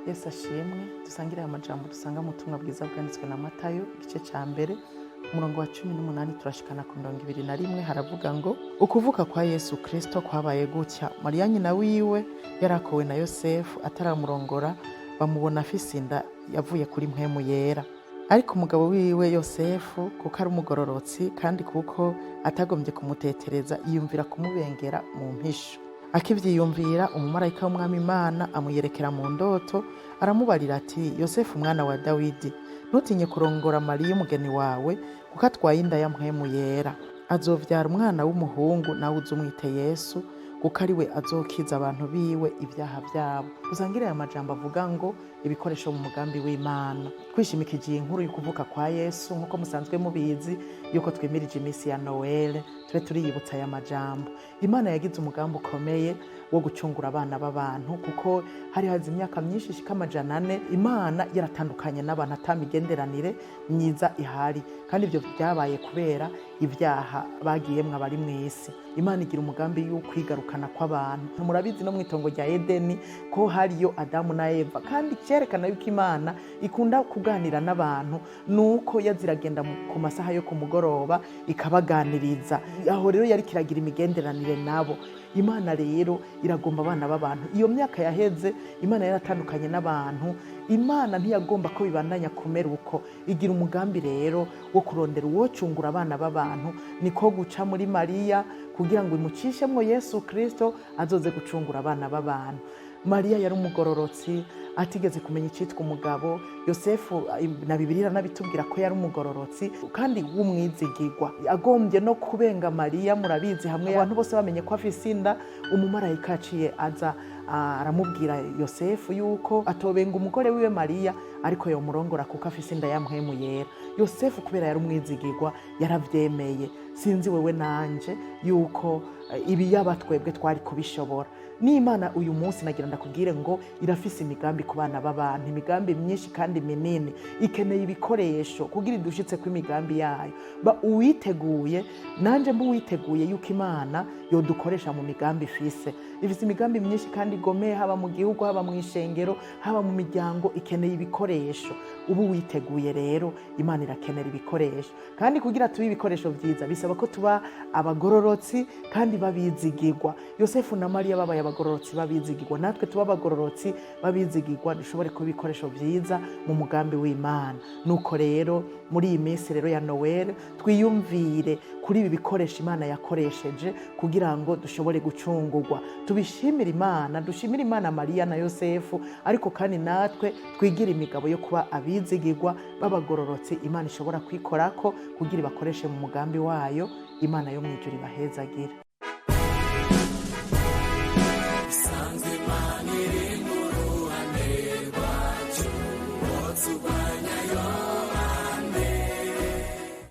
Yesu ashimwe. Dusangire aya majambo dusanga mu butumwa bwiza bwanditswe na Matayo igice ca mbere umurongo wa 18 turashikana ku 21. Haravuga ngo ukuvuka kwa Yesu Kristo kwabaye gutya: Mariya nyina wiwe yarakowe na Yosefu ataramurongora, bamubona afise inda yavuye kuri mpwemu yera. Ariko umugabo wiwe Yosefu kuko ari umugororotsi kandi kuko atagombye kumutetereza, yiyumvira kumubengera mu mpisho. Akivyiyumvira, umumarayika w'Umwami Imana amuyerekera mu ndoto, aramubarira ati: Yosefu mwana wa Dawidi, ntutinye kurongora Mariya umugeni wawe, kuko atwaye inda ya mpwemu yera. Azovyara umwana w'umuhungu, nawe uzumwite Yesu, kuko ari we azokiza abantu biwe ibyaha vyabo. Uzangire aya majambo avuga ngo ibikoresho mu mugambi w'Imana. Twishimikije inkuru y'ukuvuka kwa Yesu, nkuko musanzwe mubizi yuko twimirije imisi ya Noel, tube turiyibutsa aya majambo. Imana yagize umugambi ukomeye wo gucungura abana b'abantu, kuko hari hazi imyaka myinshi ishika 400 Imana yaratandukanye n'abantu atamigenderanire myiza ihari, kandi ivyo byabaye kubera ibyaha bagiyemwe abari mw'isi. Imana igira umugambi y'ukwigarukana kw'abantu. Murabizi no mwitongo rya Edeni ko hariyo Adamu na Eva, kandi cyerekana yuko Imana ikunda kuganira n'abantu, nuko yaziragenda ku masaha yo kumugoroba ikabaganiriza. Aho rero yari kiragira imigenderanire nabo. Imana rero iragomba abana b'abantu. Iyo myaka yaheze Imana yaratandukanye n'abantu. Imana ntiyagomba ko bibandanya kumera uko. Igira umugambi rero wo kurondera uwocungura abana b'abantu, niko guca muri Mariya kugira ngo imucishemwo Yesu Kristo azoze gucungura abana b'abantu. Mariya yari umugororotsi, atigeze kumenya icitwa umugabo. Yosefu na Bibiliya nabitubwira ko yari umugororotsi kandi w'umwizigirwa, agombye no kubenga Mariya. Murabizi, hamwe abantu bose bamenye ko afise inda, umumarayika aciye aza aramubwira Yosefu yuko atobenga umugore wiwe Mariya, ariko yomurongora kuko afise inda ya mpwemu yera. Yosefu kubera yari umwizigirwa yaravyemeye. Sinzi wewe nanje yuko ibi yabatwebwe twari kubishobora. N'Imana uyu munsi nagira ndakubwire ngo irafise imigambi ku bana b'abantu, imigambi myinshi kandi minini. Ikeneye ibikoresho kugira idushitse ku imigambi yayo. Ba uwiteguye, nanje mbu witeguye yuko Imana yodukoresha mu migambi ifise. Ifise imigambi myinshi kandi igomeye, haba mu gihugu, haba mu ishengero, haba mu miryango. Ikeneye ibikoresho. Ubu witeguye rero, Imana irakenera ibikoresho. Kandi kugira tuba ibikoresho vyiza bisaba ko tuba abagororotsi kandi babizigirwa. Yosefu na Mariya babaye abagororotsi babizigirwa, natwe tuba abagororotsi babizigirwa, dushobore kuba ibikoresho vyiza mu mugambi w'Imana. Nuko rero muri iyi minsi rero ya Noel twiyumvire kuri ibi bikoresho Imana yakoresheje kugira ngo dushobore gucungurwa. Tubishimire Imana, dushimire Imana Mariya na Yosefu, ariko kandi natwe twigira imigabo yo kuba abizigirwa b'abagororotsi Imana ishobora kwikorako kugira ibakoreshe mu mugambi wayo. Imana yo mwijuru ibahezagire.